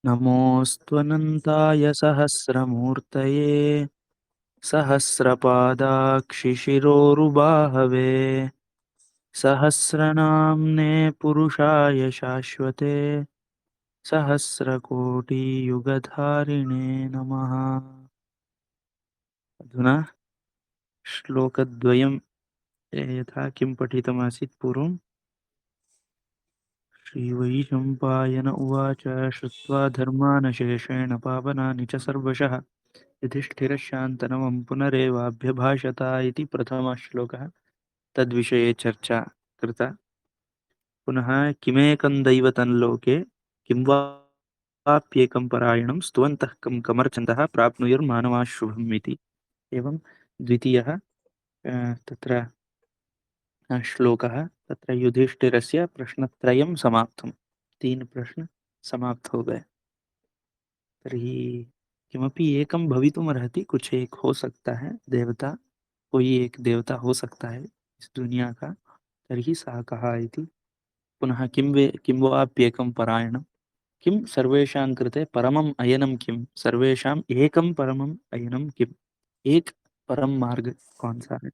नमोऽस्त्वनन्ताय सहस्रमूर्तये सहस्रपादाक्षिशिरोरुबाहवे सहस्रनाम्ने पुरुषाय शाश्वते सहस्रकोटियुगधारिणे नमः। अधुना श्लोकद्वयं यथा किं पठितमासीत् पूर्वं। श्रीवैशम्पायन उवाच श्रुत्वा धर्मानशेषेण पावनानि च सर्वशः युधिष्ठिरश्शान्तनवं पुनरेवाभ्यभाषत इति प्रथमः श्लोकः। तद्विषये चर्चा कृता। पुनः किमेकं दैवतं लोके किं वाप्येकं परायणं स्तुवन्तः कं कमर्चन्तः प्राप्नुयुर्मानवाः शुभम् इति। एवं द्वितीयः तत्र श्लोकः। तत्र युधिष्ठिरस्य प्रश्नत्रयं समाप्तं। 3 प्रश्न समाप्त हो गए। तर्हि किमपि एकं भवितुमर्हति, कुछ एक हो सकता है देवता, कोई एक देवता हो सकता है इस दुनिया का। तर्हि सः कः इति। पुनः किं वाप्येकं परायणं, किं सर्वेषां कृते परमम् अयनं, किं सर्वेषाम् एकं परमम् अयनं, किम् एक परम मार्ग कौन सा है,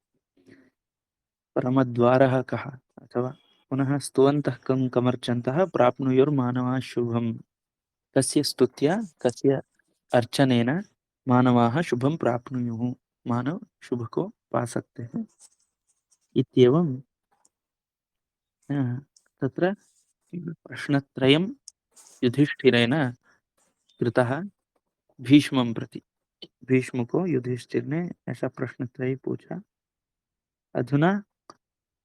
परमद्वारः कः। अथवा पुनः स्तुवन्तः कं कमर्चन्तः प्राप्नुयुर्मानवाः शुभम्, कस्य स्तुत्या कस्य अर्चनेन मानवाः शुभं प्राप्नुयुः, मानव शुभ को पा सकते हैं इत्येवं तत्र प्रश्नत्रयं युधिष्ठिरेण कृतः भीष्मं प्रति। भीष्म को युधिष्ठिर ने ऐसा प्रश्नत्रय पूछा। अधुना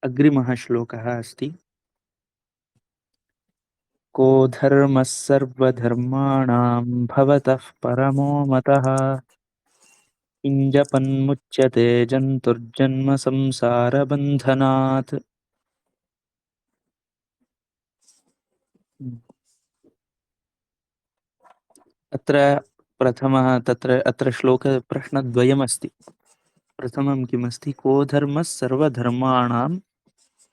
अग्रिमः श्लोकः अस्ति। को धर्मः सर्वधर्माणां भवतः परमो मतः किञ्जपन्मुच्यते जन्तुर्जन्म संसारबन्धनात्। अत्र प्रथमः अत्र श्लोकप्रश्नद्वयमस्ति। प्रथमं किमस्ति, को धर्मः सर्वधर्माणां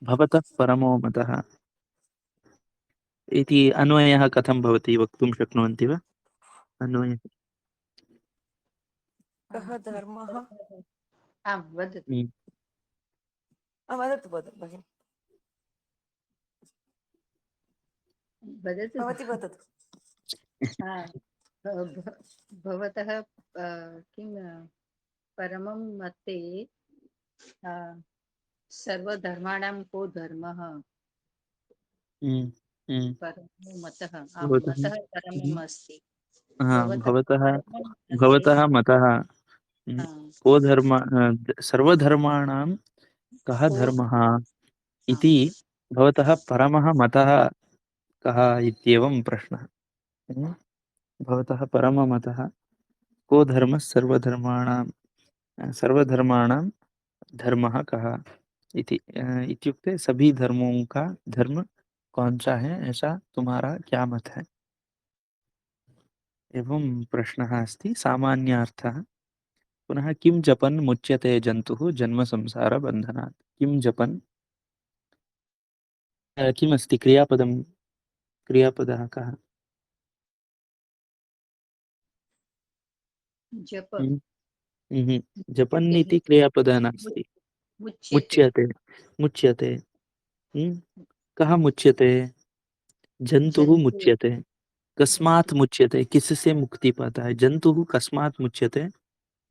भवतः परमो मतः इति अन्वयः कथं भवति वक्तुं शक्नुवन्ति वा? अन्वयः कः धर्मः? आं वदतु। वदतु वदतु भगिनि, वदतु। भवती वदतु। हा, भवतः किं परमं मते सर्वधर्माणां को धर्मः हम्म, हम्म, परमो मतः। आं भवतः मतः परमम् अस्ति। भवतः भवतः परमं मतस्य भवतः मतः को धर्म सर्वधर्माणां कः को धर्मः आम् इति भवतः परमः मतः कः इत्येवं प्रश्नः। भवतः परममतः को धर्मः सर्वधर्माणां धर्मः कः इति इत्युक्ते सभी धर्मों का धर्म कौन सा है, ऐसा तुम्हारा क्या मत है। एवं प्रश्नः अस्ति सामान्यार्थः। पुनः किं जपन् मुच्यते जन्तुः जन्म संसार बन्धनात्। किं जपन् किमस्ति क्रियापदं, क्रियापदः कः? जप हम्म, जपन् मुच्यते इति क्रियापदः नास्ति। मुच्यते मुच्यते, मुच्यते। कः मुच्यते? जन्तुः जन्तु मुच्यते। कस्मात् मुच्यते, किससे मुक्ति पाता है जंतु, कस्मात् मुच्यते?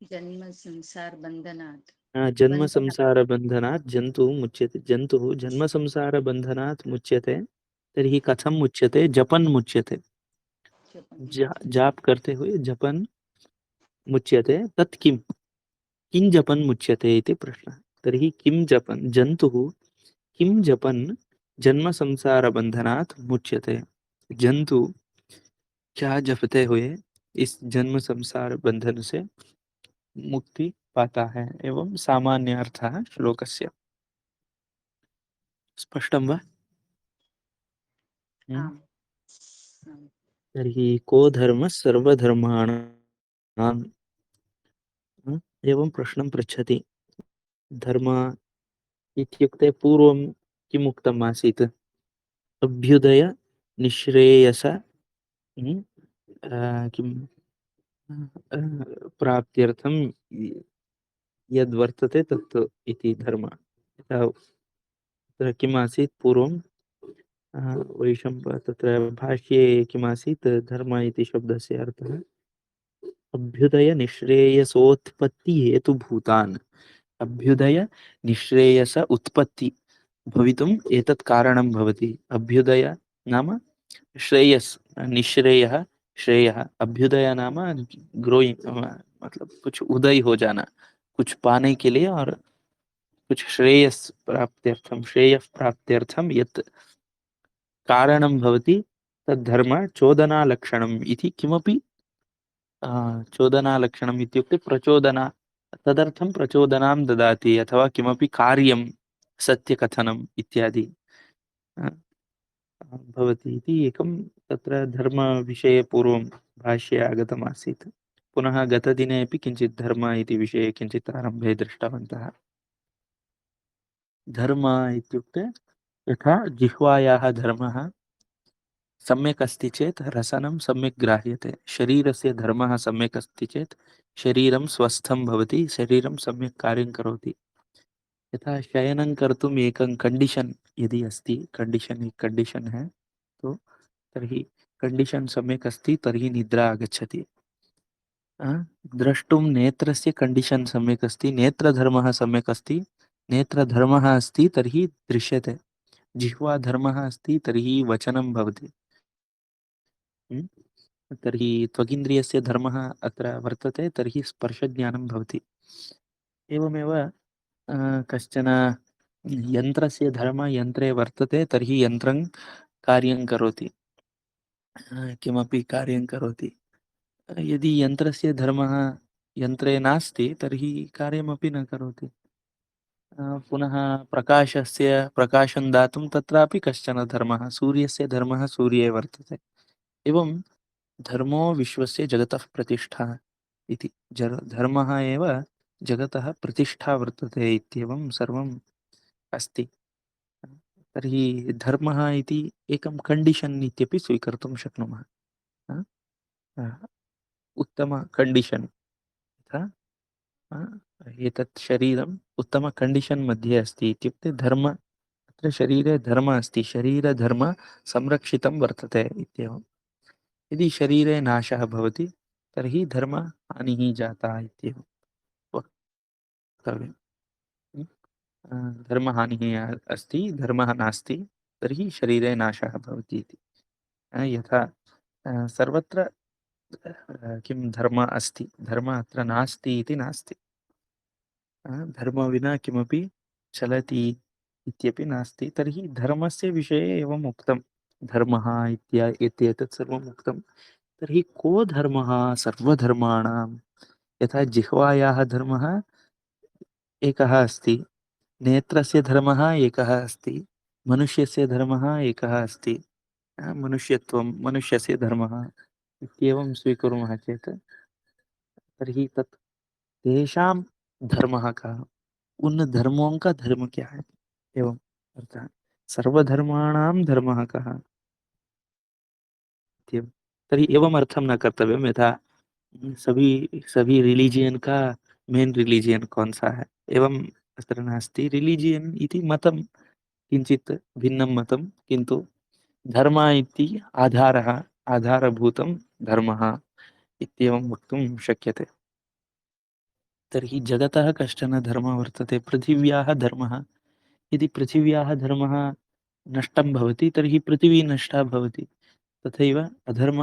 जन्म संसार बंधनात्। जन्म बंधन संसार बंधनात् जंतु मुच्यते। जंतु जन्म संसार बंधनात् मुच्यते। तर्हि कथं मुच्यते? जपन् मुच्यते। जाप करते हुए जपन् मुच्यते। तत् किं, किं जपन् मुच्यते इति प्रश्नः। तर्हि किं जपन्, जन्तुः किं जपन् जन्म संसार बंधनात् मुच्यते। जंतु क्या जपते हुए इस जन्म संसार बंधन से मुक्ति पाता है। एवं सामान्य अर्थः श्लोकस्य। स्पष्टं वा? आम् आम्। तर्हि को धर्मः सर्वधर्माणां, एवं प्रश्नं पृच्छति। धर्म इत्युक्ते पूर्वं किम् उक्तम् आसीत्? अभ्युदय निःश्रेयस किं प्राप्त्यर्थं यद्वर्तते तत् इति धर्म। यथा तत्र किम् आसीत् पूर्वं तत्र भाष्ये किमासीत् धर्म इति शब्दस्य अर्थः अभ्युदय निःश्रेयसोत्पत्ति हेतुभूतान्। अभ्युदय निःश्रेयस उत्पत्ति भवितुम् एतत् कारणं भवति। अभ्युदय नाम श्रेयस, निःश्रेयः श्रेयः। अभ्युदय नाम ग्रोइंग, मतलब कुछ उदय हो जाना, कुछ पाने के लिए, और कुछ श्रेयस प्राप्त्यर्थम, श्रेयः प्राप्त्यर्थम यत् कारणं भवति तद्धर्म चोदनालक्षणम् इति। किमपि चोदनालक्षणम् इत्युक्ते प्रचोदना, तदर्थं प्रचोदनां ददाति, अथवा किमपि कार्यं, सत्यकथनम् इत्यादि अ, भवति इति एकं तत्र धर्मविषये पूर्वं भाष्ये आगतमासीत्। पुनः गतदिने अपि किञ्चित् धर्म इति विषये किञ्चित् आरम्भे दृष्टवन्तः। धर्म इत्युक्ते यथा जिह्वायाः धर्मः सम्यक् अस्ति चेत् रसनं सम्यक् ग्राह्यते। शरीरस्य धर्मः सम्यक् अस्ति चेत् शरीरं स्वस्थं भवति, शरीरं सम्यक् कार्यं करोति। यथा शयनं कर्तुम् एकं कंडीशन यदि अस्ति, कंडीशन है तो तर्हि कंडीशन सम्यक् अस्ति तर्हि निद्रा आगच्छति। द्रष्टुं नेत्रस्य कंडीशन सम्यक् अस्ति, नेत्रधर्मः सम्यक् अस्ति, नेत्रधर्मः अस्ति तर्हि दृश्यते। जिह्वाधर्मः अस्ति तर्हि वचनं भवति। तर्हि त्वगिन्द्रियस्य धर्मः अत्र वर्तते तर्हि स्पर्शज्ञानं भवति। एवमेव कश्चन यन्त्रस्य धर्मः यन्त्रे वर्तते तर्हि यन्त्रं कार्यं करोति, किमपि कार्यं करोति। यदि यन्त्रस्य धर्मः यन्त्रे नास्ति तर्हि कार्यमपि न करोति। पुनः प्रकाशस्य प्रकाशं दातुं तत्रापि कश्चन धर्मः, सूर्यस्य धर्मः सूर्ये वर्तते। एवं धर्मो विश्वस्य जगतः प्रतिष्ठा इति। धर्मः एव जगतः प्रतिष्ठा वर्तते इत्येवं सर्वम् अस्ति। तर्हि धर्मः इति एकं कण्डीशन् इत्यपि स्वीकर्तुं शक्नुमः। अ, अ, उत्तम कण्डीशन्, यथा एतत् शरीरम् उत्तम कण्डीशन् मध्ये अस्ति इत्युक्ते धर्म, अत्र शरीरे धर्म अस्ति, शरीरधर्म संरक्षितं वर्तते इत्येवम्। यदि शरीरे नाशः भवति तर्हि धर्महानिः जाता इत्येव वक्तव्यम्। धर्महानिः अस्ति, धर्मः नास्ति तर्हि शरीरे नाशः भवति इति। यथा सर्वत्र किं धर्म अस्ति, धर्म अत्र नास्ति इति नास्ति। धर्म विना किमपि चलति इत्यपि नास्ति। तर्हि धर्मस्य विषये एवम् उक्तं, धर्मः इत्येतत् सर्वम् उक्तं। तर्हि को धर्मः सर्वधर्माणां? यथा जिह्वायाः धर्मः एकः अस्ति, नेत्रस्य धर्मः एकः अस्ति, मनुष्यस्य धर्मः एकः अस्ति, मनुष्यत्वं मनुष्यस्य धर्मः इत्येवं स्वीकुर्मः चेत् तर्हि तत् तेषां धर्मः कः? उन धर्मों का धर्म क्या है? एवं अर्थः सर्वधर्माणां धर्मः कः इत्येवं। तर्हि एवम् अर्थं न कर्तव्यं यथा सभी सभी रिलीजियन का मेन रिलीजियन कौन सा है, एवं अत्र नास्ति। रिलीजियन इति मतं, किञ्चित् भिन्नं मतं, किन्तु धर्म इति आधारः, आधारभूतं धर्मः इत्येवं वक्तुं शक्यते। तर्हि जगतः कश्चन धर्मः वर्तते, पृथिव्याः धर्मः। यदि पृथिव्याः धर्मः नष्टं भवति तर्हि पृथिवी नष्टा भवति। तथैव अधर्म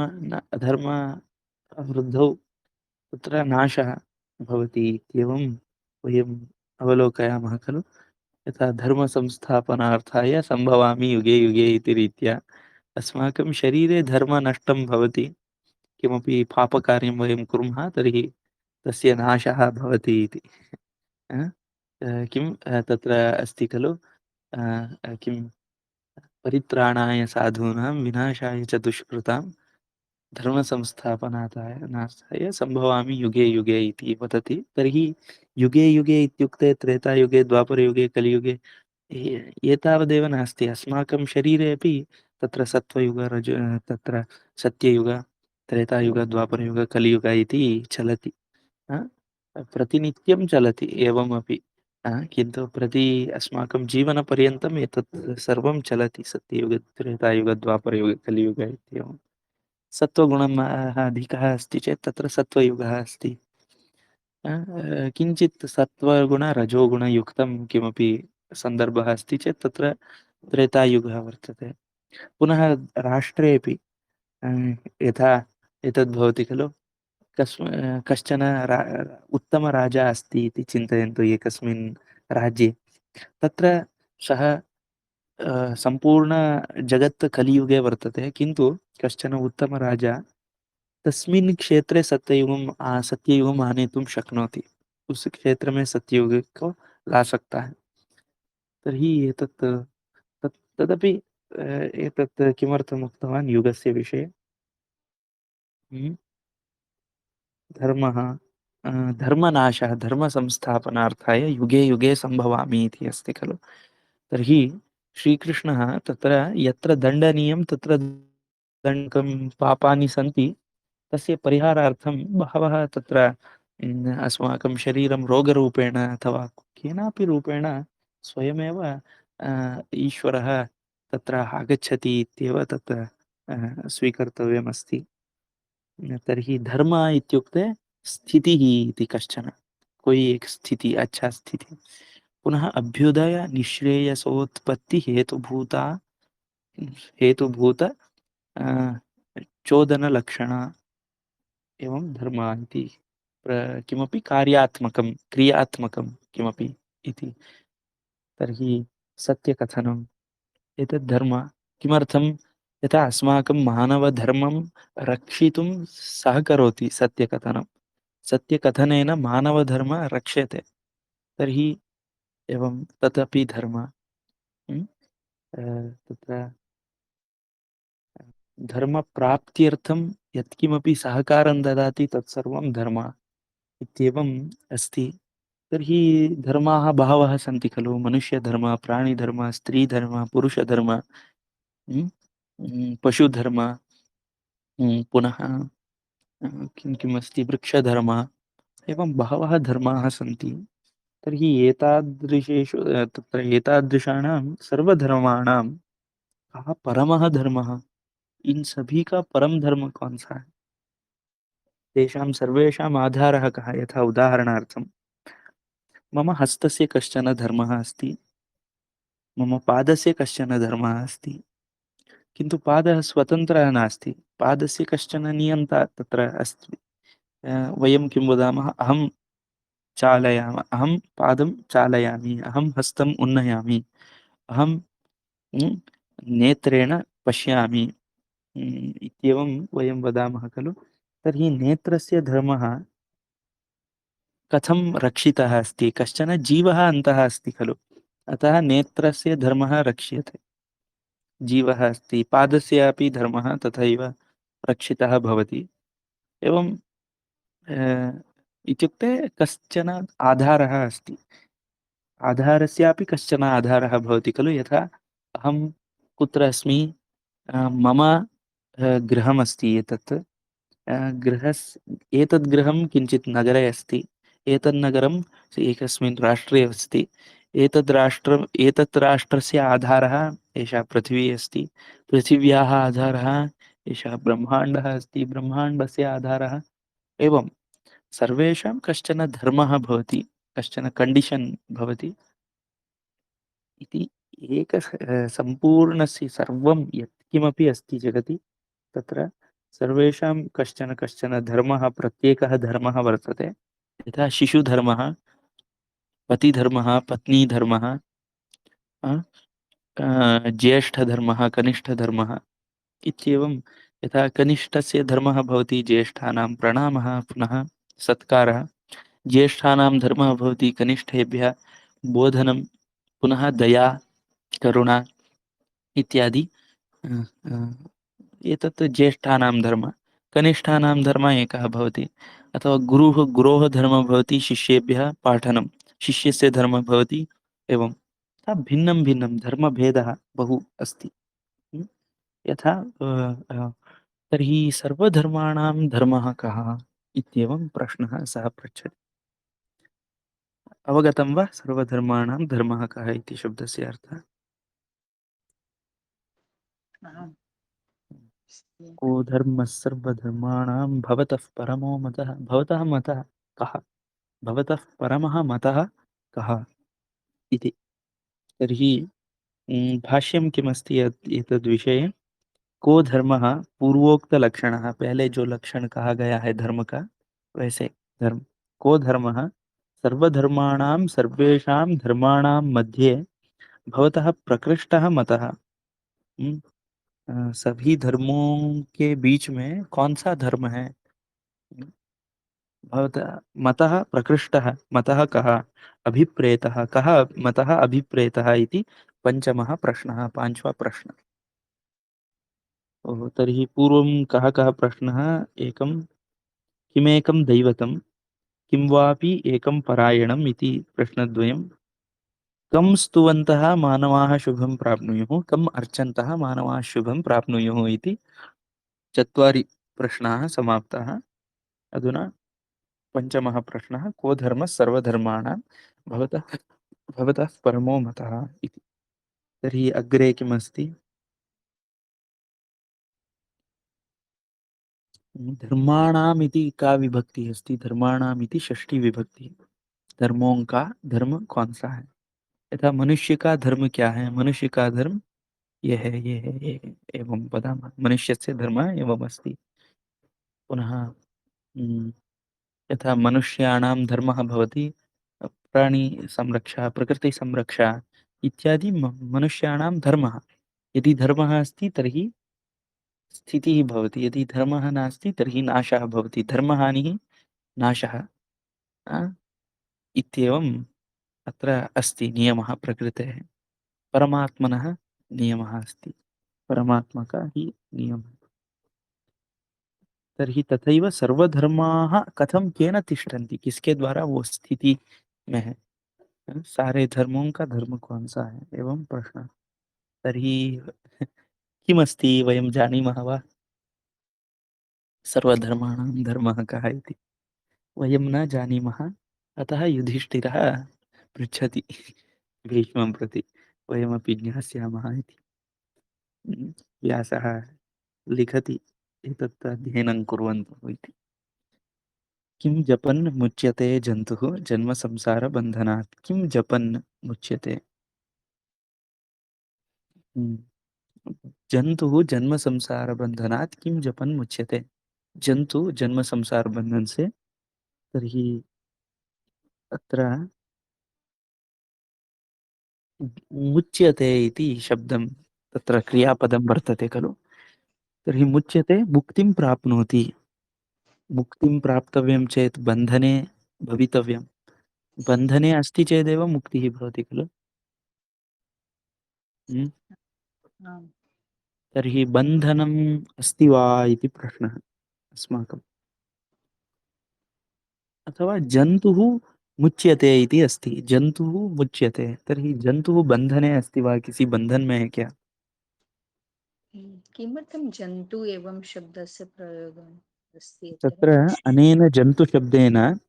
वृद्धौ तत्र नाशः भवति इत्येवं वयम् अवलोकयामः खलु। यथा धर्मसंस्थापनार्थाय सम्भवामि युगे युगे इति रीत्या अस्माकं शरीरे धर्म नष्टं भवति, किमपि पापकार्यं वयं कुर्मः तर्हि तस्य नाशः भवति इति। किं तत्र अस्ति खलु, किं परित्राणाय साधूनां विनाशाय च दुष्कृतां धर्मसंस्थापनार्थाय नार्थाय सम्भवामि युगे युगे इति वदति। तर्हि युगे युगे इत्युक्ते त्रेतायुगे, द्वापरयुगे, कलियुगे एतावदेव नास्ति। अस्माकं शरीरे अपि तत्र सत्त्वयुग, तत्र सत्ययुग, त्रेतायुग द्वापरयुग कलियुग इति चलति प्रतिनित्यं चलति एवमपि किन्तु प्रति अस्माकं जीवनपर्यन्तम् एतत् सर्वं चलति सत्ययुग त्रेतायुग द्वापरयुग कलियुग इत्येवं सत्त्वगुणम् अधिकः अस्ति चेत् तत्र सत्त्वयुगः अस्ति किञ्चित् सत्त्वगुण रजोगुणयुक्तं किमपि सन्दर्भः अस्ति चेत् तत्र त्रेतायुगः वर्तते पुनः राष्ट्रेऽपि यथा एतद् भवति खलु कश्चन उत्तमराजा अस्ति इति चिन्तयन्तु एकस्मिन् राज्ये तत्र सः सम्पूर्णजगत् कलियुगे वर्तते किन्तु कश्चन उत्तमराजा तस्मिन् क्षेत्रे सत्ययुगम् आनेतुं शक्नोति उस क्षेत्र में सत्ययुग को ला सकता है तर्हि एतत् तदपि एतत् किमर्थम् उक्तवान् युगस्य विषये हम्म, धर्मः धर्मनाशः धर्मसंस्थापनार्थाय युगे युगे सम्भवामि इति अस्ति खलु तर्हि श्रीकृष्णः तत्र यत्र दण्डनीयं तत्र दण्डकं पापानि सन्ति तस्य परिहारार्थं बहवः तत्र अस्माकं शरीरं रोगरूपेण अथवा केनापि रूपेण स्वयमेव ईश्वरः तत्र आगच्छति इत्येव तत्र स्वीकर्तव्यमस्ति तर्हि धर्म इत्युक्ते स्थितिः इति कश्चन कोई एक स्थिति अच्छा स्थिति पुनः अभ्युदय निःश्रेयसोत्पत्ति हेतुभूत चोदनलक्षण एवं धर्म इति किमपि कार्यात्मकं क्रियात्मकं किमपि इति तर्हि सत्यकथनम् एतद् धर्म किमर्थं यथा अस्माकं मानवधर्मं रक्षितुं सहकरोति सत्यकथनं सत्यकथनेन मानवधर्म रक्ष्यते तर्हि एवं तदपि धर्म तत्र धर्मप्राप्त्यर्थं यत्किमपि सहकारं ददाति तत्सर्वं धर्म इत्येवम् अस्ति तर्हि धर्माः बहवः सन्ति खलु मनुष्यधर्म प्राणिधर्म स्त्रीधर्म पुरुषधर्म पशुधर्म पुनः किं किम् अस्ति वृक्षधर्म एवं बहवः धर्माः सन्ति तर्हि एतादृशेषु तत्र एतादृशानां सर्वधर्माणां कः परमः धर्मः इन सभी का परम धर्म कौन सा है तेषां सर्वेषाम् आधारः कः यथा उदाहरणार्थं मम हस्तस्य कश्चन धर्मः अस्ति मम पादस्य कश्चन धर्मः अस्ति किन्तु पादः स्वतन्त्रः नास्ति पादस्य कश्चन नियन्ता तत्र अस्ति वयं किं वदामः अहं पादं चालयामि अहं हस्तम् उन्नयामि अहं नेत्रेण पश्यामि इत्येवं वयं वदामः खलु तर्हि नेत्रस्य धर्मः कथं रक्षितः अस्ति कश्चन जीवः अन्तः अस्ति खलु अतः नेत्रस्य धर्मः रक्ष्यते जीवः अस्ति पादस्यापि धर्मः तथैव रक्षितः भवति एवं इत्युक्ते कश्चन आधारः अस्ति आधारस्यापि कश्चन आधारः भवति खलु यथा अहं कुत्र अस्मि मम गृहमस्ति एतत् गृहस् एतद् गृहं किञ्चित् नगरे अस्ति एतत् नगरम् एकस्मिन् राष्ट्रे अस्ति एतत् राष्ट्रस्य आधारः एषा पृथिवी अस्ति पृथिव्याः आधारः एषः ब्रह्माण्डः अस्ति ब्रह्माण्डस्य आधारः एवं सर्वेषां कश्चन धर्मः भवति कश्चन कण्डिशन् भवति इति सम्पूर्णस्य सर्वं यत्किमपि अस्ति जगति तत्र सर्वेषां कश्चन कश्चन धर्मः प्रत्येकः धर्मः वर्तते यथा शिशुधर्मः पतिधर्मः पत्नीधर्मः ज्येष्ठधर्मः कनिष्ठधर्मः इत्येवं यथा कनिष्ठस्य धर्मः भवति ज्येष्ठानां प्रणामः पुनः सत्कारः ज्येष्ठानां धर्मः भवति कनिष्ठेभ्यः बोधनं पुनः दया करुणा इत्यादि एतत् ज्येष्ठानां धर्मः कनिष्ठानां धर्मः एकः भवति अथवा गुरोः धर्मः भवति शिष्येभ्यः पाठनं शिष्यस्य धर्मः भवति एवं तथा भिन्नं भिन्नं धर्मभेदः बहु अस्ति यथा तर्हि सर्वधर्माणां धर्मः कः इत्येवं प्रश्नः सः पृच्छति। अवगतं वा सर्वधर्माणां धर्मः कः इति शब्दस्य अर्थः? आम्। को धर्मः सर्वधर्माणां भवतः परमो मतः? भवतः मतः कः? भवतः परमः मतः कः इति। तर्हि भाष्यं किमस्ति एतद्विषये? को धर्मः पूर्वोक्तलक्षणः, पहले जो लक्षण कहा गया है धर्म का, वैसे धर्म। को धर्मः सर्वधर्माणां सर्वेषां धर्माणां मध्ये भवतः प्रकृष्टः मतः। सभी धर्मों के बीच में कौन सा धर्म है? भवतः मतः प्रकृष्टः, मतः कः? अभिप्रेतः कः? मतः अभिप्रेतः इति पञ्चमः प्रश्नः, पांचवा प्रश्न। ओहो, तर्हि पूर्वं कः कः प्रश्नः? एकं किमेकं दैवतं, किं वापि एकं परायणम् इति प्रश्नद्वयं। कं स्तुवन्तः मानवाः शुभं प्राप्नुयुः, कम् अर्चन्तः मानवाः शुभं प्राप्नुयुः इति चत्वारि प्रश्नाः समाप्ताः। अधुना पञ्चमः प्रश्नः, को धर्मः सर्वधर्माणां भवतः भवतः परमो मतः इति। तर्हि अग्रे किमस्ति? धर्माणाम् इति का विभक्ति अस्ति? धर्माणाम् इति षष्ठी विभक्ति। धर्मों का धर्म कौन सा है? यथा मनुष्य का धर्म क्या है? मनुष्य का धर्म ये है, ये है, ये है, एवं वदामः। मनुष्यस्य धर्मः एवम् अस्ति। पुनः यथा मनुष्याणां धर्मः भवति प्राणिसंरक्षा, प्रकृतिसंरक्षा इत्यादि मनुष्याणां धर्मः। यदि धर्मः अस्ति तर्हि स्थितिः भवति, यदि धर्मः नास्ति तर्हि नाशः भवति। धर्महानिः नाशः इत्येवम् अत्र अस्ति नियमः प्रकृतेः। परमात्मनः नियमः अस्ति, परमात्मा का ही नियमः। तर्हि तथैव सर्वधर्माः कथं केन तिष्ठन्ति, किसके द्वारा वो स्थिति में है? सारे धर्मों का धर्म कौन सा है एवं प्रश्न। तर्हि किमस्ति वयं जानीमः वा? सर्वधर्माणां धर्मः कः इति वयं न जानीमः। अतः युधिष्ठिरः पृच्छति भीष्मं प्रति, वयमपि ज्ञास्यामः इति। व्यासः लिखति एतत् अध्ययनं कुर्वन्तु इति। किं जपन् मुच्यते जन्तुः जन्म संसार बन्धनात्? किं जपन् मुच्यते? जन्तुः जन्म संसार बन्धनात् किं जपन् मुच्यते? जन्तु जन्म संसार बंधन से, तर्हि अत्र मुच्यते इति शब्दं, तत्र क्रियापदं वर्तते खलु। तर्हि मुच्यते मुक्तिं प्राप्नोति। मुक्तिं प्राप्तव्यं चेत् बन्धने भवितव्यं। बन्धने अस्ति चेदेव मुक्तिः भवति खलु। हम्म? आम्। तर्हि बन्धनम् अस्ति वा इति प्रश्नः अस्माकम्। अथवा जन्तुः मुच्यते इति अस्ति, जन्तुः मुच्यते, तर्हि जन्तुः बन्धने अस्ति वा, किसी बंधन में है क्या? किमर्थं जन्तु एवं शब्दस्य प्रयोगः अस्ति अत्र? तत्र अनेन जन्तुशब्देन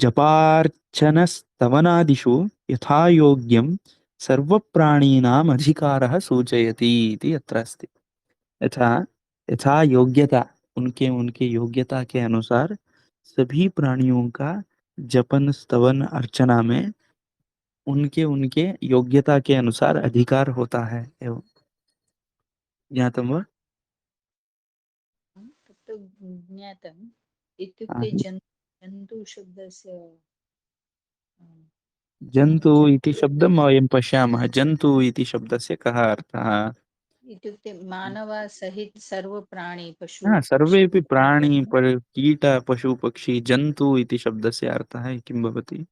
जपार्चनस्तवनादिषु यथा योग्यं सर्वप्राणीनाम् अधिकारः सूचयति इति अत्र अस्ति। यथा यथा योग्यता, उनके उनके योग्यता के अनुसार सभी प्राणियों का जपन स्तवन अर्चना में उनके उनके योग्यता के अनुसार अधिकार होता है एवं। ज्ञातं वा? तत्तु ज्ञातम्। हाँ, इत्युक्ते जन्तुशब्दस्य जन्तु इति जन्तु शब्दं वयं पश्यामः। जन्तु इति शब्दस्य कः अर्थः? इत्युक्ते मानव सहित सर्व प्राणी पशु हाँ, पक्षी सर्वेपि प्राणी कीट पशु पक्षी, जन्तु इति शब्दस्य अर्थः किं भवति?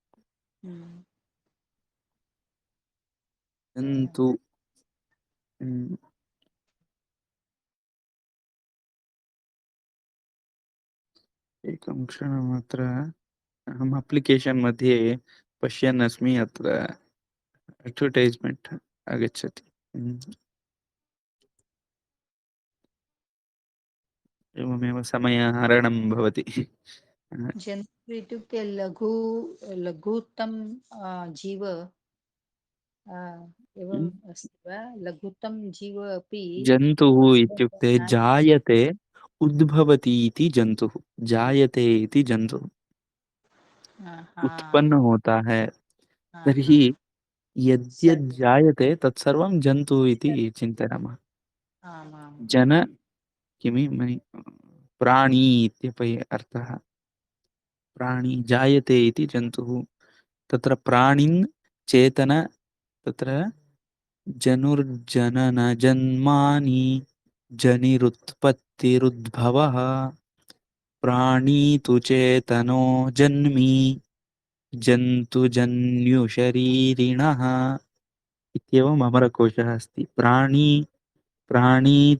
हम्म, जन्तु एकं क्षणम्, अत्र अहम् अप्लिकेशन् मध्ये पश्यन् अस्मि, अत्र अड्वर्टैस्मेण्ट् आगच्छति। एवमेव समयहरणं भवति। जन्तु इत्युक्ते लघुत्तम जीव एवम् अस्ति वा? लघुत्तम जीव अपि जन्तुः इत्युक्ते स्वगमनानि जायते, उद्भवति इति जन्तुः। जायते इति जन्तुः हाँ उत्पन्न होता है। हाँ तर्हि हाँ यद्यद् सर्व जायते तत्सर्वं जन्तुः इति चिन्तयामः। आम् आम् जन किमि प्राणी इत्यपि अर्थः। प्राणी जायते इति जन्तुः। तत्र प्राणिन् चेतन, तत्र जनुर्जननजन्मानि जनिरुत्पत्तिरुद्भवः प्राणी तु चेतनो जन्मी जन्तुजन्युशरीरिणः इत्येवम् अमरकोशः अस्ति। प्राणी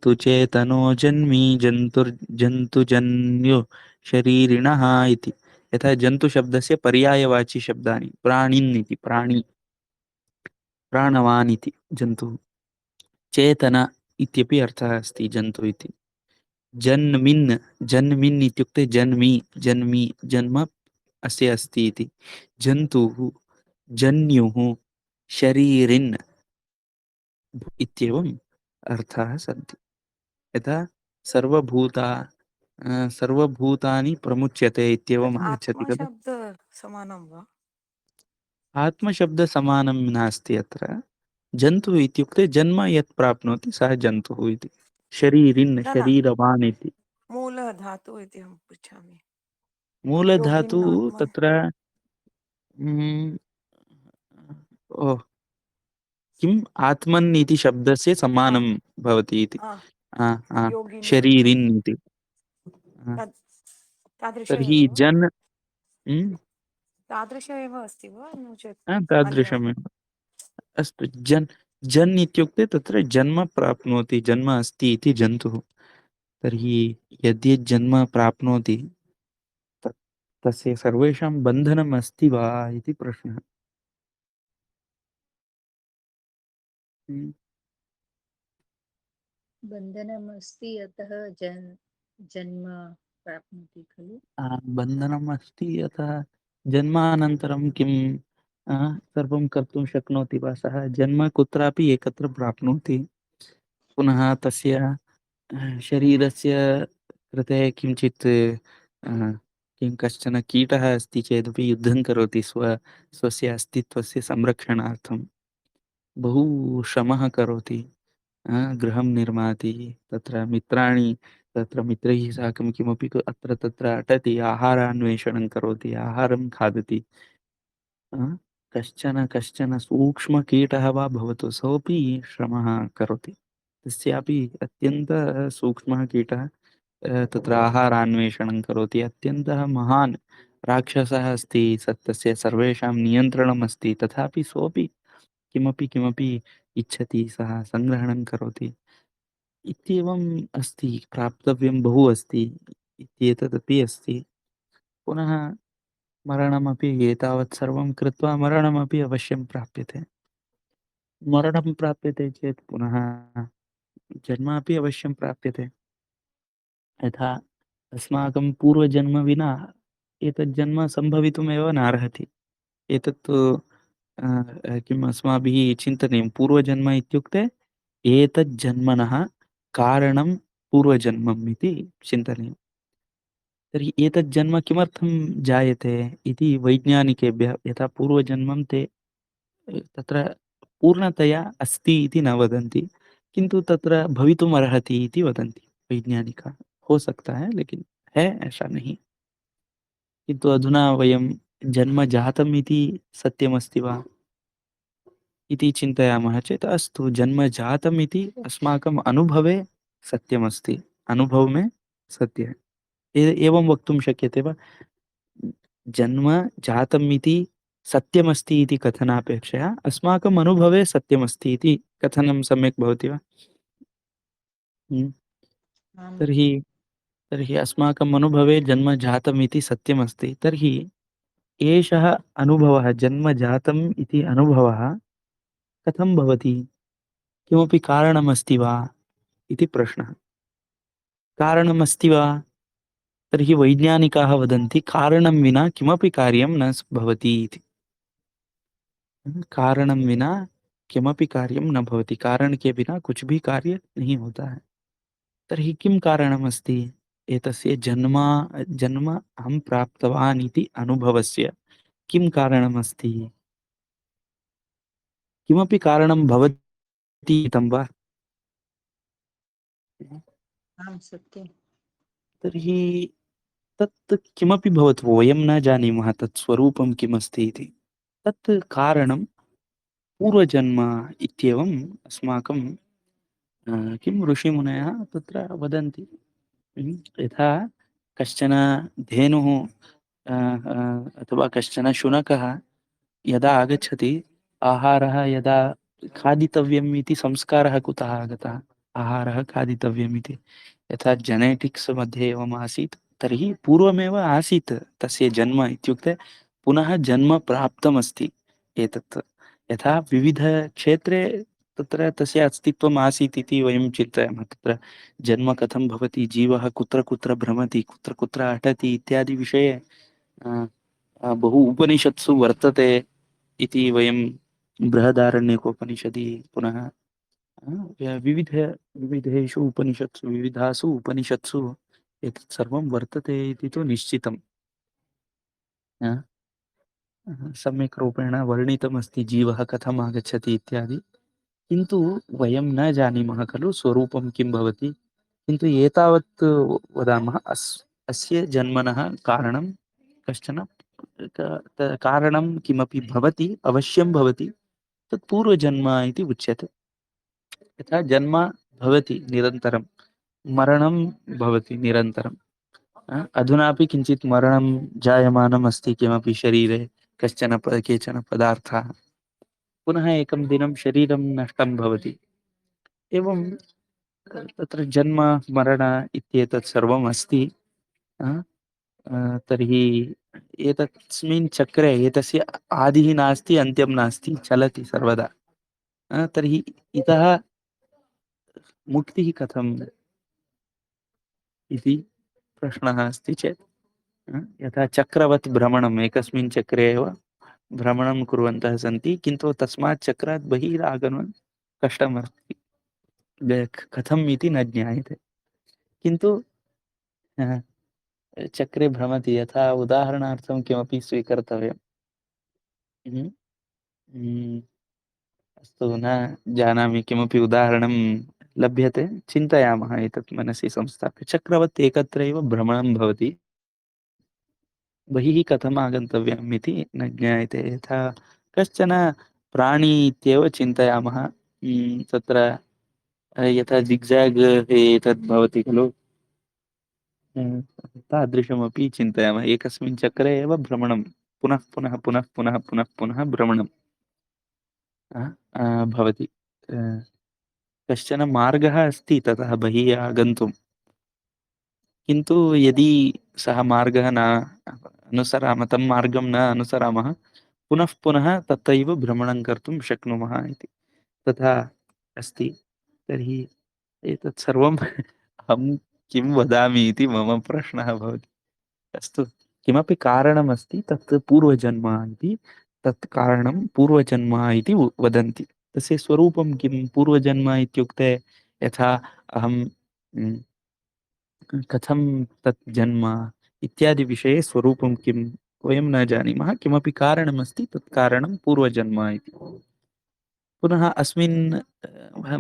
तु चेतनो जन्मी जन्तुजन्युशरीरिणः इति। यथा जन्तुशब्दस्य पर्यायवाचि शब्दानि प्राणिन् इति प्राणी, प्राणवान् इति जन्तुः। चेतन इत्यपि अर्थः अस्ति जन्तु इति। जन्मिन्, जन्मिन् इत्युक्ते जन्मी, जन्मी जन्म अस्य अस्ति इति। जन्तुः, जन्युः, शरीरिन् इत्येवम् अर्थाः सन्ति। यथा सर्वभूतानि प्रमुच्यते इत्येवम् तत् आगच्छति खलु। आत्मशब्द समानं वा? आत्मशब्दसमानं नास्ति अत्र। जन्तुः इत्युक्ते जन्म यत् प्राप्नोति सः जन्तुः इति। शरीरिन्, न न शरीरवान् इति। मूलधातु इति अहं पृच्छामि। मूलधातु योगिन् आत्मन् तत्र mm, ओह्, किम् आत्मन् इति शब्दस्य हा समानं भवति इति। हा आ, आ, योगिन् आत्मन् शरीरिन् इति। आ, तद् तादृश तर्हि एव वा? तादृश एव अस्ति वा नो चेत् अन्य? तादृशमेव अस्तु। जन् इत्युक्ते तत्र जन्म प्राप्नोति, जन्म अस्ति इति जन्तुः। तर्हि यद्यत् जन्म प्राप्नोति तत् तस्य सर्वेषां बन्धनम् अस्ति वा इति प्रश्नः। हम्म, बन्धनमस्ति अतः जन्म प्राप्नोति खलु। बन्धनम् अस्ति अतः जन्मानन्तरं किं सर्वं कर्तुं शक्नोति वा सः? जन्म कुत्रापि एकत्र प्राप्नोति। पुनः तस्य शरीरस्य कृते किञ्चित् किं कश्चन कीटः अस्ति चेदपि युद्धं करोति स्वस्य अस्तित्वस्य संरक्षणार्थं। बहु श्रमः करोति। गृहं निर्माति, तत्र मित्राणि, तत्र मित्रैः साकं किमपि अत्र तत्र अटति, आहारान्वेषणं करोति, आहारं खादति। कश्चन सूक्ष्मकीटः वा भवतु, सोऽपि श्रमः करोति। तस्यापि अत्यन्तसूक्ष्मः कीटः तत्र आहारान्वेषणं करोति। अत्यन्तः महान् राक्षसः अस्ति, तस्य सर्वेषां नियन्त्रणम् अस्ति, तथापि सोऽपि किमपि किमपि इच्छति, सः सङ्ग्रहणं करोति। इत्येवम् अस्ति। प्राप्तव्यं बहु अस्ति इत्येतदपि अस्ति। पुनः मरणमपि एतावत् सर्वं कृत्वा मरणमपि अवश्यं प्राप्यते। मरणं प्राप्यते चेत् पुनः जन्म अपि अवश्यं प्राप्यते। यथा अस्माकं पूर्वजन्म विना एतत् जन्म सम्भवितुमेव नार्हति। एतत्तु किम् अस्माभिः चिन्तनीयं। पूर्वजन्म इत्युक्ते एतज्जन्मनः कारणं पूर्वजन्मम् इति चिन्तनीयम्। तर्हि एतज्जन्म किमर्थं जायते इति वैज्ञानिकेभ्यः, यथा पूर्वजन्मं ते तत्र पूर्णतया अस्ति इति न वदन्ति, किन्तु तत्र भवितुम् अर्हति इति वदन्ति वैज्ञानिकाः। हो सकता है, लेकिन है ऐसा नहीं। किन्तु अधुना वयं जन्म जातम् इति सत्यमस्ति वा इति चिन्तयामः चेत् अस्तु, जन्म जातम् इति अस्माकम् अनुभवे सत्यमस्ति। अनुभव में सत्य है। एवं वक्तुं शक्यते वा? जन्म जातम् इति सत्यमस्ति इति कथनापेक्षया अस्माकम् अनुभवे सत्यमस्ति इति कथनं सम्यक् भवति वा? हम्म। आम् तर्हि तर्हि अस्माकम् अनुभवे जन्म जातम् इति सत्यमस्ति। तर्हि एषः अनुभवः, जन्म जातम् इति अनुभवः कथं भवति? किमपि कारणमस्ति वा इति प्रश्नः। कारणमस्ति वा? तर्हि वैज्ञानिकाः वदन्ति कारणं विना किमपि कार्यं न भवति इति। कारणं विना किमपि कार्यं न भवति, कारण के बिना कुछ भी कार्य नहीं होता है। तर्हि किं कारणमस्ति एतस्य जन्म अहं प्राप्तवान् इति अनुभवस्य किं कारणमस्ति? किमपि कारणं भवति तं वा? आं सत्यं। तर्हि तत् किमपि भवतु, वयं न जानीमः तत् स्वरूपं किमस्ति इति। तत् कारणं पूर्वजन्म इत्येवम् अस्माकं किं ऋषिमुनयः तत्र वदन्ति। यथा कश्चन धेनुः अथवा कश्चन शुनकः यदा आगच्छति, आहारः यदा खादितव्यम् इति संस्कारः कुतः आगतः? आहारः खादितव्यम् इति यथा जेनेटिक्स् मध्ये एवम् आसीत्, तर्हि पूर्वमेव आसीत् तस्य जन्म इत्युक्ते पुनः जन्म प्राप्तमस्ति एतत्। यथा विविधक्षेत्रे तत्र तस्य अस्तित्वम् आसीत् इति वयं चिन्तयामः। तत्र जन्म कथं भवति, जीवः कुत्र कुत्र भ्रमति, कुत्र कुत्र अटति इत्यादि विषये अ, बहु उपनिषत्सु वर्तते इति वयं बृहदारण्यकोपनिषदि पुनः विविधेषु उपनिषत्सु, विविधासु उपनिषत्सु एतत् सर्वं वर्तते इति तु निश्चितम्। सम्यक् रूपेण वर्णितमस्ति जीवः कथम् आगच्छति इत्यादि। किन्तु वयं न जानीमः खलु स्वरूपं किं भवति। किन्तु एतावत् वदामः, अस्य जन्मनः कारणं कश्चन कारणं किमपि भवति, अवश्यं भवति। तत् पूर्वजन्म इति उच्यते। यथा जन्म भवति निरन्तरं, मरणं भवति निरन्तरं। अधुनापि किञ्चित् मरणं जायमानम् अस्ति किमपि शरीरे, केचन पदार्थाः, पुनः एकं दिनं शरीरं नष्टं भवति। एवं तत्र जन्म मरण इत्येतत् सर्वम् अस्ति। तर्हि एतस्मिन् चक्रे एतस्य आदिः नास्ति, अन्त्यं नास्ति, चलति सर्वदा। तर्हि इतः मुक्तिः कथम् इति प्रश्नः अस्ति चेत्, यथा चक्रवत् भ्रमणम्, एकस्मिन् चक्रे एव भ्रमणं कुर्वन्तः सन्ति, किन्तु तस्मात् चक्रात् बहिरागमनं कष्टमस्ति, कथम् इति न ज्ञायते। किन्तु चक्रे भ्रमति, यथा उदाहरणार्थं किमपि स्वीकर्तव्यम्। अस्तु, न जानामि किमपि उदाहरणं लभ्यते, चिन्तयामः एतत् मनसि संस्थाप्य। चक्रवत् एकत्रैव भ्रमणं भवति, बहिः कथम् आगन्तव्यम् इति न ज्ञायते। यथा कश्चन प्राणी इत्येव चिन्तयामः। तत्र यथा जिग्जाग् एतद् भवति खलु, तादृशमपि चिन्तयामः। एकस्मिन् चक्रे एव भ्रमणं, पुनः पुनः पुनः पुनः पुनः पुनः भ्रमणं भवति। कश्चन मार्गः अस्ति ततः बहिः आगन्तुं, किन्तु यदि सः मार्गः न अनुसरामः, तं मार्गं न अनुसरामः, पुनः पुनः तत्रैव भ्रमणं कर्तुं शक्नुमः इति, तथा अस्ति। तर्हि एतत् सर्वम् अहं किं वदामि इति मम प्रश्नः भवति। अस्तु, किमपि कारणमस्ति, तत् पूर्वजन्म इति, तत् कारणं पूर्वजन्म इति वदन्ति। तस्य स्वरूपं किं? पूर्वजन्म इत्युक्ते यथा अहं कथं तत् जन्म इत्यादि विषये स्वरूपं किं वयं न जानीमः। किमपि कारणमस्ति, तत् कारणं पूर्वजन्म इति। पुनः अस्मिन्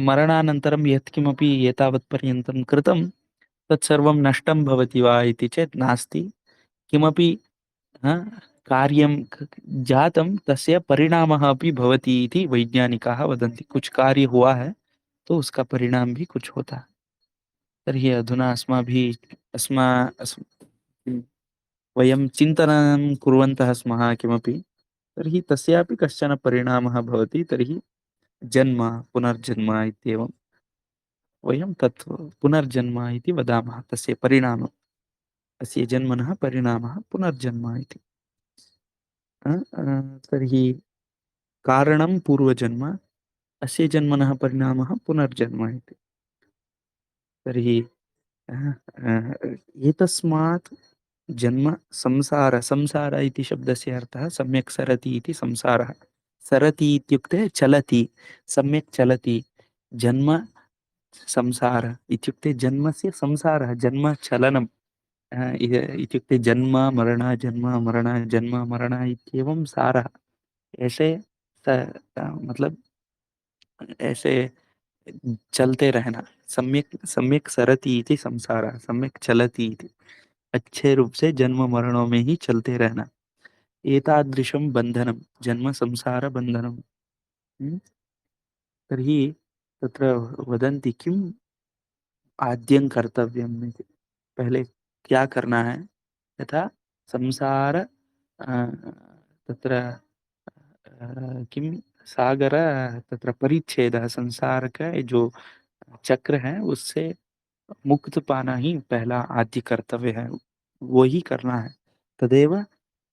मरणानन्तरं यत्किमपि एतावत्पर्यन्तं कृतं तत्सर्वं नष्टं भवति वा इति चेत् नास्ति। किमपि कार्यं जातं, तस्य परिणामः अपि भवति इति वैज्ञानिकाः वदन्ति। कुछ कार्य हुआ है तो उसका परिणाम भी कुछ होता है। तर्हि अधुना अस्माभिः वयं चिन्तनं कुर्वन्तः स्मः किमपि, तर्हि तस्यापि कश्चन परिणामः भवति। तर्हि जन्म पुनर्जन्म इत्येवं वयं तत् पुनर्जन्म इति वदामः। तस्य परिणामम्, अस्य जन्मनः परिणामः पुनर्जन्म इति। तर्हि कारणं पूर्वजन्म, अस्य जन्मनः परिणामः पुनर्जन्म इति। तर्हि एतस्मात् जन्म संसार संसार इति शब्दस्य अर्थः सम्यक् सरति इति संसारः। सरति इत्युक्ते चलति, सम्यक् चलति। जन्म संसार इत्युक्ते जन्मस्य संसारः, जन्म चलनम्। इत्युक्ते जन्म मरण जन्म मरण जन्म मरण इत्येवं सारः। ऐसे मतलब ऐसे चलते रहना। सम्यक सम्यक सरति इति संसारः, सम्यक चलति इति, अच्छे रूप से जन्म मरणों में ही चलते रहना। एतादृशं बन्धनं, जन्म संसार बन्धनं। तर्हि तत्र वदन्ति किम् आद्यं कर्तव्यम् इति। पहले क्या करना है, यथा संसार तत्र किं सागर तत्र परिच्छेदः, संसार का जो चक्र है उससे मुक्त पाना ही पहला आद्य कर्तव्य है, वो ही करना है। तदेव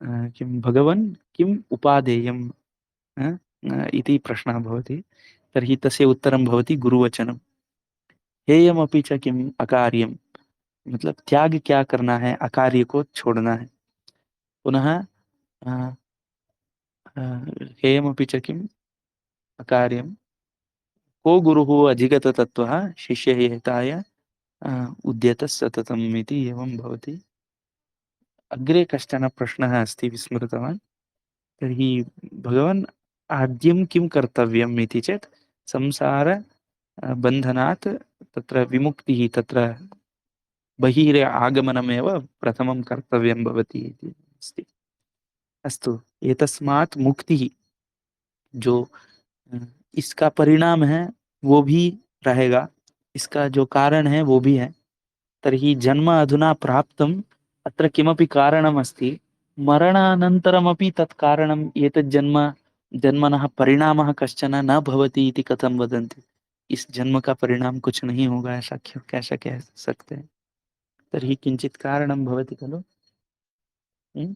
किं भगवन् किम् उपादेयम् इति प्रश्नः भवति। तर्हि तस्य उत्तरं भवति गुरुवचनं। हेयमपि च किम् अकार्यं, मतलब त्याग क्या करना है, अकार्य को छोड़ना है। पुनः हेयमपि च किम् अकार्यं, को गुरुः अधिगततत्त्वः शिष्यः हिताय उद्यतः सततम् इति एवं भवति। अग्रे कश्चन प्रश्नः अस्ति, विस्मृतवान्। तर्हि भगवान् आद्यं किं कर्तव्यम् इति चेत् संसार बन्धनात् तत्र विमुक्तिः, तत्र बहिः आगमनमेव प्रथमं कर्तव्यं भवति इति अस्ति। अस्तु, एतस्मात् मुक्तिः, जो इसका परिणाम है वो भी रहेगा, इसका जो कारण है वो भी है। तर्हि जन्म अधुना प्राप्तम्, अत्र किमपि कारणमस्ति, मरणानन्तरमपि तत् कारणम्, एतत् जन्म, जन्मनः परिणामः कश्चन न भवति इति कथं वदन्ति। इस जन्म का परिणाम कुछ नहीं होगा, ऐसा क्यों, कैसा कह सकते हैं। तर्हि किञ्चित् कारणं भवति खलु। हम्म?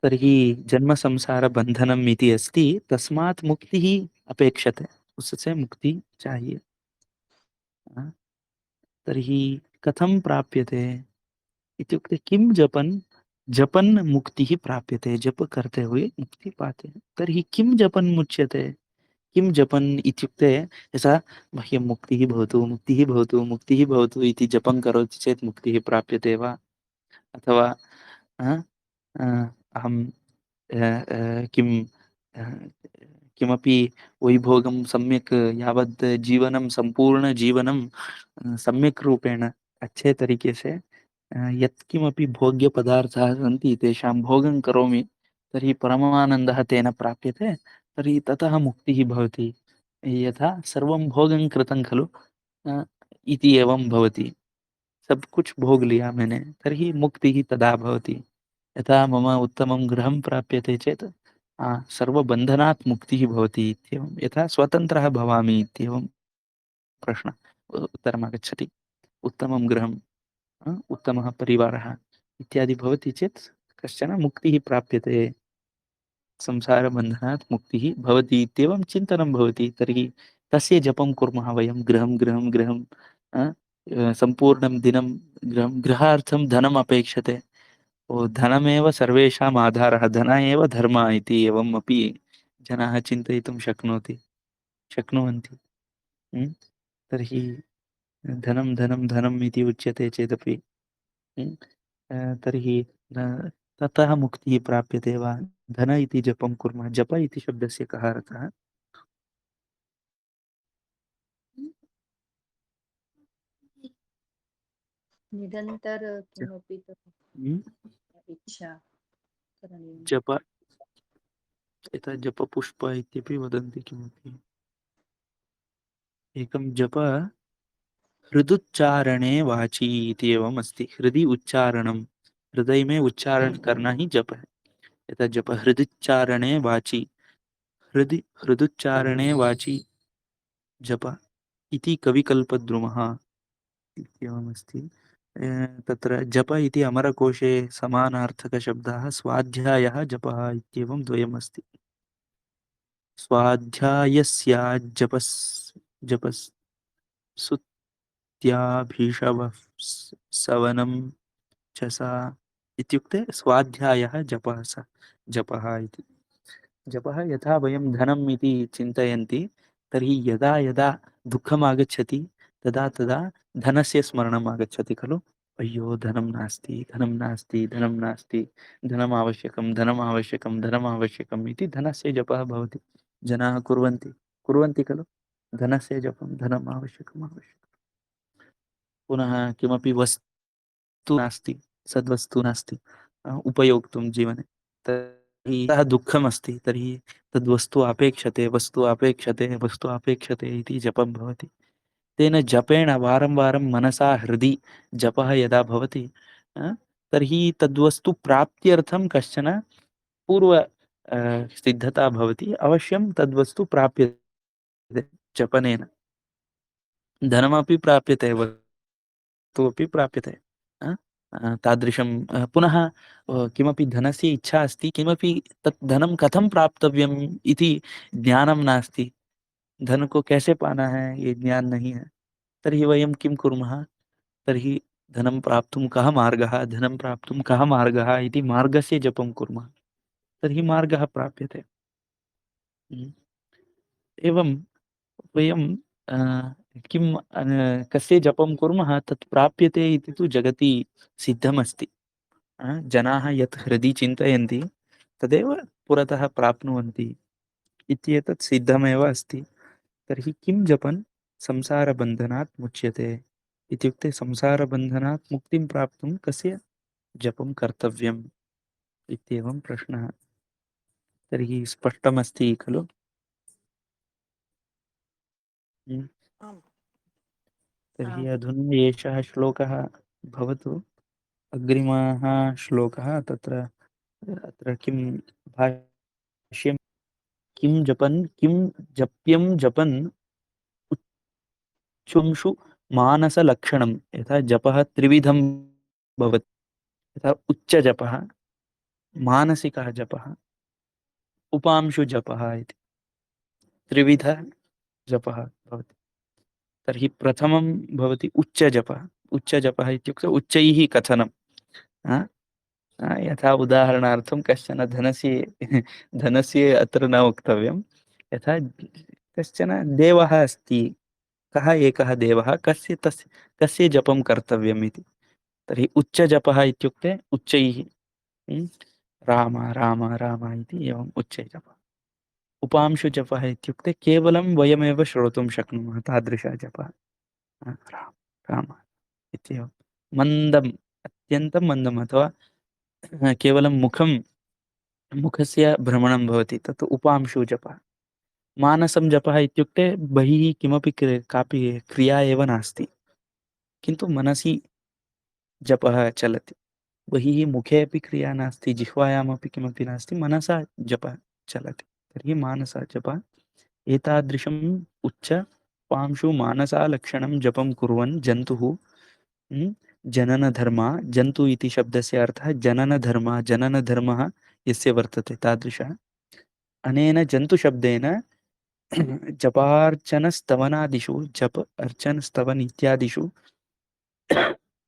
तर्हि जन्म संसार बंधनम इति अस्ति, तस्मात् मुक्तिः अपेक्षते, उससे मुक्ति चाहिए। हाँ? तर्हि कथं प्राप्यते इत्युक्ते किं जपन्, जपन् मुक्तिः प्राप्यते, जप करते हुए मुक्ति पाते हैं। तर्हि किं जपन् मुच्यते, किं जपन् इत्युक्ते यथा मह्यं मुक्तिः भवतु मुक्तिः भवतु मुक्तिः भवतु इति जपं करोति चेत् मुक्तिः प्राप्यते वा, अथवा अहं किं किमपि वैभोगं सम्यक् यावत् जीवनं संपूर्ण जीवनं सम्यक् रूपेण अच्छे तरीके से यत्किमपि भोग्यपदार्थाः सन्ति तेषां भोगं करोमि, तर्हि परमानन्दः तेन प्राप्यते, तर्हि ततः मुक्तिः भवति। यथा सर्वं भोगं कृतं खलु इति एवं भवति। सब कुछ भोग लिया मैंने, तर्हि मुक्तिः तदा भवति। यथा मम उत्तमं गृहं प्राप्यते चेत् सर्वबन्धनात् मुक्तिः भवति इत्येवं। यथा स्वतन्त्रः भवामि इत्येवं प्रश्न उत्तरमागच्छति। उत्तमं गृहं, उत्तमः परिवारः इत्यादि भवति चेत् कश्चन मुक्तिः प्राप्यते, संसारबन्धनात् मुक्तिः भवति इत्येवं चिन्तनं भवति। तर्हि तस्य जपं कुर्मः वयं, गृहं गृहं गृहं सम्पूर्णं दिनं गृहं, गृहार्थं धनम् अपेक्षते। ओ धनमेव सर्वेषाम् आधारः, धन एव धर्म इति एवम् अपि जनाः चिन्तयितुं शक्नुवन्ति। तर्हि धनं धनं धनम् इति उच्यते चेदपि तर्हि ततः मुक्तिः प्राप्यते वा। धन इति जपं कुर्मः, जप इति शब्दस्य कः अर्थः। निरन्तर किमपि हम्म? इच्छा करणीयम्। जप, यथा जपपुष्प इत्यपि वदन्ति किमपि। एकं जप हृदुच्चारणे वाची इति एवम् अस्ति। हृदि उच्चारणं, हृदय में उच्चारण करना ही जप है। यथा जप हृदुच्चारणे वाची, हृदि हृदुच्चारणे वाची जप इति कविकल्पद्रुमः इत्येवमस्ति। तत्र जप इति अमरकोशे समानार्थकशब्दाः स्वाध्यायः जपः इत्येवं द्वयमस्ति। स्वाध्यायस्याज्जपस् जपस् स्वाध्यायाभिषवः सवनं च सा इत्युक्ते स्वाध्यायः जपः स जपः इति। जपः यथा वयं धनम् इति चिन्तयन्ति तर्हि यदा यदा दुःखम् आगच्छति तदा तदा धनस्य स्मरणम् आगच्छति खलु। अय्यो धनं नास्ति, धनं नास्ति, धनं नास्ति, धनम् आवश्यकं, धनम् आवश्यकं, धनम् आवश्यकम् इति धनस्य जपः भवति। जनाः कुर्वन्ति खलु धनस्य जपं, धनम् आवश्यकम् आवश्यकम्। पुनः किमपि वस्तु नास्ति, सद्वस्तु नास्ति उपयोक्तुं जीवने, तर्हि सः दुःखमस्ति, तर्हि तद्वस्तु अपेक्षते, वस्तु अपेक्षते, वस्तु अपेक्षते इति जपं भवति। तेन जपेन वारं वारं मनसा हृदि जपः यदा भवति तर्हि तद्वस्तु प्राप्त्यर्थं कश्चन पूर्व सिद्धता भवति। अवश्यं तद्वस्तु प्राप्यते जपनेन। धनमपि प्राप्यते, वस्तु अपि प्राप्यते। तादृशं पुनः किमपि धनस्य इच्छा अस्ति, किमपि तत् धनं कथं प्राप्तव्यम् इति ज्ञानं नास्ति, धन को कैसे पाना है ये ज्ञान नहीं है, तर्हि वयं किं कुर्मः? तर्हि धनं प्राप्तुं कः मार्गः, धनं प्राप्तुं कः मार्गः इति मार्गस्य जपं कुर्मः, तर्हि मार्गः प्राप्यते। एवं वयं किं कस्य जपं कुर्मः तत् प्राप्यते इति तु जगति सिद्धमस्ति। जनाः यत् हृदि चिन्तयन्ति तदेव पुरतः प्राप्नुवन्ति इत्येतत् सिद्धमेव अस्ति। तर्हि किं जपन् संसारबन्धनात् मुच्यते इत्युक्ते संसारबन्धनात् मुक्तिं प्राप्तुं कस्य जपं कर्तव्यम् इत्येवं प्रश्नः। तर्हि स्पष्टमस्ति खलु? तर्हि अधुना एषः श्लोकः भवतु। अग्रिमः श्लोकः तत्र अत्र किं भाष्यं किं जपन् किं जप्यं जपन् उच्चुंषु मानसलक्षणं। यथा जपः त्रिविधं भवति, यथा उच्चजपः, मानसिकः जपः, उपांशुजपः इति त्रिविधः जपः भवति। तर्हि प्रथमं भवति उच्चजपः। उच्चजपः इत्युक्ते उच्चैः कथनं। यथा उदाहरणार्थं कश्चन धनस्य अत्र न वक्तव्यं। यथा कश्चन देवः अस्ति, कः एकः देवः, कस्य जपं कर्तव्यम् इति। तर्हि उच्चजपः इत्युक्ते उच्चैः राम राम राम इति एवम् उच्चजपः। उपांशुजपः इत्युक्ते केवलं वयमेव श्रोतुं शक्नुमः तादृशः जपः। राम राम इत्येवं मन्दम्, अत्यन्तं मन्दम्, अथवा केवलं मुखस्य भ्रमणं भवति, तत् उपांशुजपः। मानसं जपः इत्युक्ते बहिः किमपि कापि क्रिया एव नास्ति, किन्तु मनसि जपः चलति। बहिः मुखे अपि क्रिया नास्ति, जिह्वायामपि किमपि नास्ति, मनसा जपः चलति, तर्हि मानसा जपः। एतादृशम् उच्च पांशु मानसालक्षणं जपं कुर्वन् जन्तुः जननधर्मा, जन्तु इति शब्दस्य अर्थः जननधर्मा, जननधर्मः यस्य वर्तते तादृशः। अनेन जन्तुशब्देन जपार्चनस्तवनादिषु, जप अर्चन स्तवन इत्यादिषु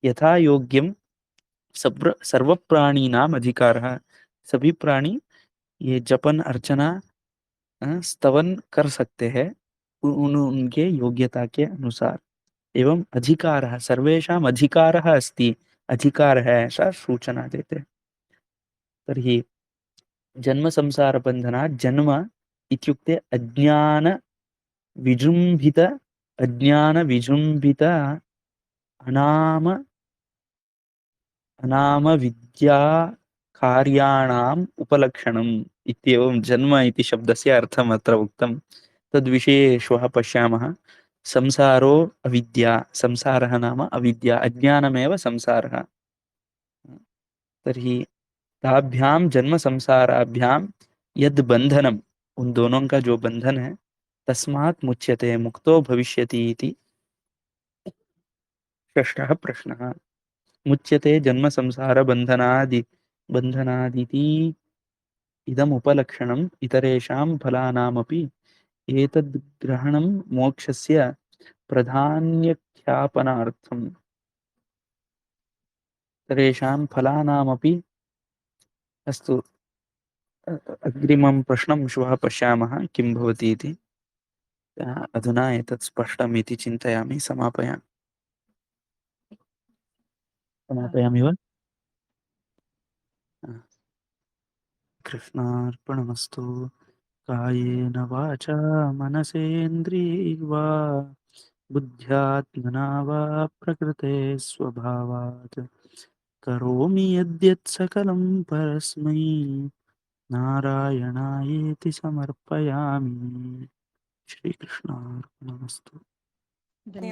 यथा योग्यं सर्वप्राणीनाम अधिकारः। सभी प्राणी ये जपन अर्चना स्तवन कर सकते हैं उनके योग्यता के अनुसार। एवं अधिकारः, सर्वेषाम् अधिकारः अस्ति, अधिकार है ऐसा सूचना देते हैं। तर्हि जन्म संसार बंधनात्, जन्म इत्युक्ते अज्ञान विजृंभित अनाम विद्या कार्याणाम् उपलक्षणम् इत्येवं जन्म इति शब्दस्य अर्थम् अत्र उक्तं। तद्विषये श्वः पश्यामः। संसारो अविद्या, संसारः नाम अविद्या, अज्ञानमेव संसारः। तर्हि ताभ्याम जन्म संसाराभ्यां यद बंधनम, उन दोनों का जो बंधन है, तस्मात् मुच्यते, मुक्तो भविष्यति इति षष्ठः प्रश्नः। मुच्यते जन्म संसार बंधनादिति इदम् उपलक्षणम् इतरेषां फलानामपि एतद् ग्रहणं मोक्षस्य प्रधान्यख्यापनार्थं तेषां फलानामपि अस्तु अग्रिमं प्रश्नं श्वः पश्यामः किं भवति इति। अधुना एतत् स्पष्टमिति चिन्तयामि। समापयामि वा? कृष्णार्पणमस्तु। कायेन वाचा मनसेन्द्रियैर्वा बुद्ध्यात्मना वा प्रकृते स्वभावात् करोमि यद्यत् सकलं परस्मै नारायणायेति समर्पयामि। श्रीकृष्णार्पणमस्तु। धन्यवाद।